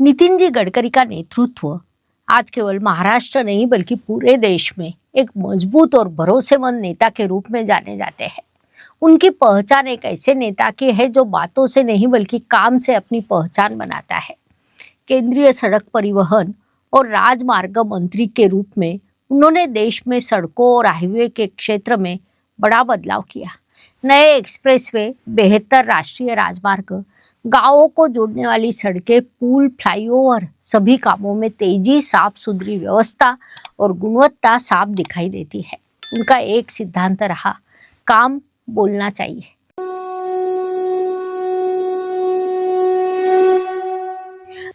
नितिन जी गडकरी का नेतृत्व आज केवल महाराष्ट्र नहीं बल्कि पूरे देश में एक मजबूत और भरोसेमंद नेता के रूप में जाने जाते हैं। उनकी पहचान एक ऐसे नेता की है जो बातों से नहीं बल्कि काम से अपनी पहचान बनाता है। केंद्रीय सड़क परिवहन और राजमार्ग मंत्री के रूप में उन्होंने देश में सड़कों और हाईवे के क्षेत्र में बड़ा बदलाव किया। नए एक्सप्रेसवे, बेहतर राष्ट्रीय राजमार्ग, गांवों को जोड़ने वाली सड़कें, पुल, फ्लाईओवर, सभी कामों में तेजी, साफ सुथरी व्यवस्था और गुणवत्ता साफ दिखाई देती है। उनका एक सिद्धांत रहा, काम बोलना चाहिए।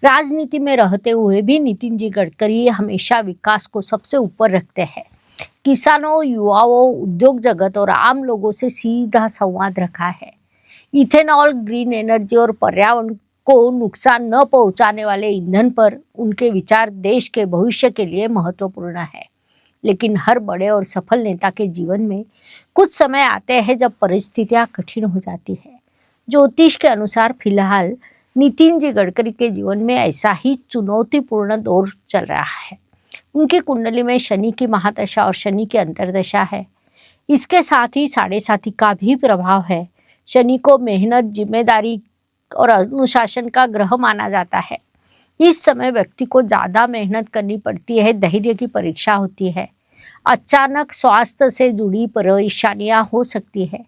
राजनीति में रहते हुए भी नितिन जी गडकरी हमेशा विकास को सबसे ऊपर रखते हैं। किसानों, युवाओं, उद्योग जगत और आम लोगों से सीधा संवाद रखा है। इथेनॉल, ग्रीन एनर्जी और पर्यावरण को नुकसान न पहुंचाने वाले ईंधन पर उनके विचार देश के भविष्य के लिए महत्वपूर्ण है। लेकिन हर बड़े और सफल नेता के जीवन में कुछ समय आते हैं जब परिस्थितियां कठिन हो जाती है। ज्योतिष के अनुसार फिलहाल नितिन जी गडकरी के जीवन में ऐसा ही चुनौतीपूर्ण दौर चल रहा है। उनकी कुंडली में शनि की महादशा और शनि की अंतर्दशा है। इसके साथ ही साढ़े साथी का भी प्रभाव है। शनि को मेहनत, जिम्मेदारी और अनुशासन का ग्रह माना जाता है। इस समय व्यक्ति को ज़्यादा मेहनत करनी पड़ती है, धैर्य की परीक्षा होती है। अचानक स्वास्थ्य से जुड़ी परेशानियां हो सकती है,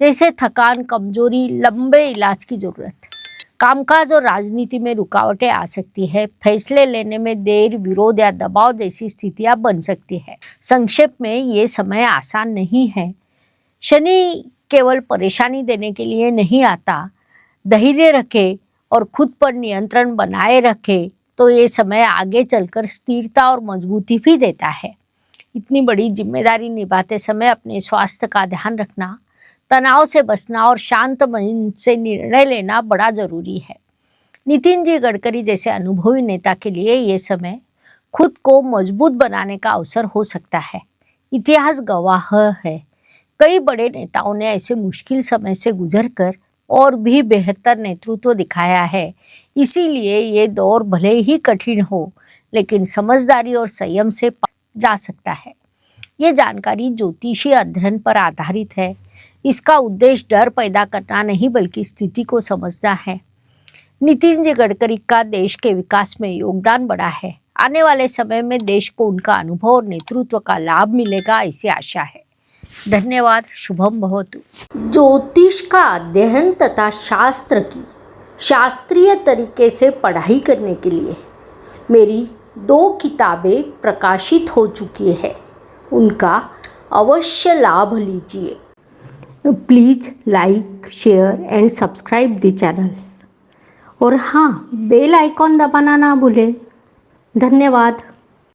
जैसे थकान, कमजोरी, लंबे इलाज की जरूरत। कामकाज और राजनीति में रुकावटें आ सकती है। फैसले लेने में देर, विरोध या दबाव जैसी स्थितियां बन सकती है। संक्षेप में ये समय आसान नहीं है। शनि केवल परेशानी देने के लिए नहीं आता। धैर्य रखे और खुद पर नियंत्रण बनाए रखे तो ये समय आगे चलकर स्थिरता और मजबूती भी देता है। इतनी बड़ी जिम्मेदारी निभाते समय अपने स्वास्थ्य का ध्यान रखना, तनाव से बचना और शांत मन से निर्णय लेना बड़ा जरूरी है। नितिन जी गडकरी जैसे अनुभवी नेता के लिए ये समय खुद को मजबूत बनाने का अवसर हो सकता है। इतिहास गवाह है, कई बड़े नेताओं ने ऐसे मुश्किल समय से गुजरकर और भी बेहतर नेतृत्व दिखाया है। इसीलिए ये दौर भले ही कठिन हो, लेकिन समझदारी और संयम से जा सकता है। ये जानकारी ज्योतिषीय अध्ययन पर आधारित है। इसका उद्देश्य डर पैदा करना नहीं बल्कि स्थिति को समझना है। नितिन जी गडकरी का देश के विकास में योगदान बड़ा है। आने वाले समय में देश को उनका अनुभव और नेतृत्व का लाभ मिलेगा, ऐसी आशा है। धन्यवाद। शुभम भवतु। ज्योतिष का अध्ययन तथा शास्त्र की शास्त्रीय तरीके से पढ़ाई करने के लिए मेरी 2 किताबें प्रकाशित हो चुकी है, उनका अवश्य लाभ लीजिए। Please like, share and subscribe the channel. और हाँ, बेल आइकॉन दबाना ना भूलें। धन्यवाद।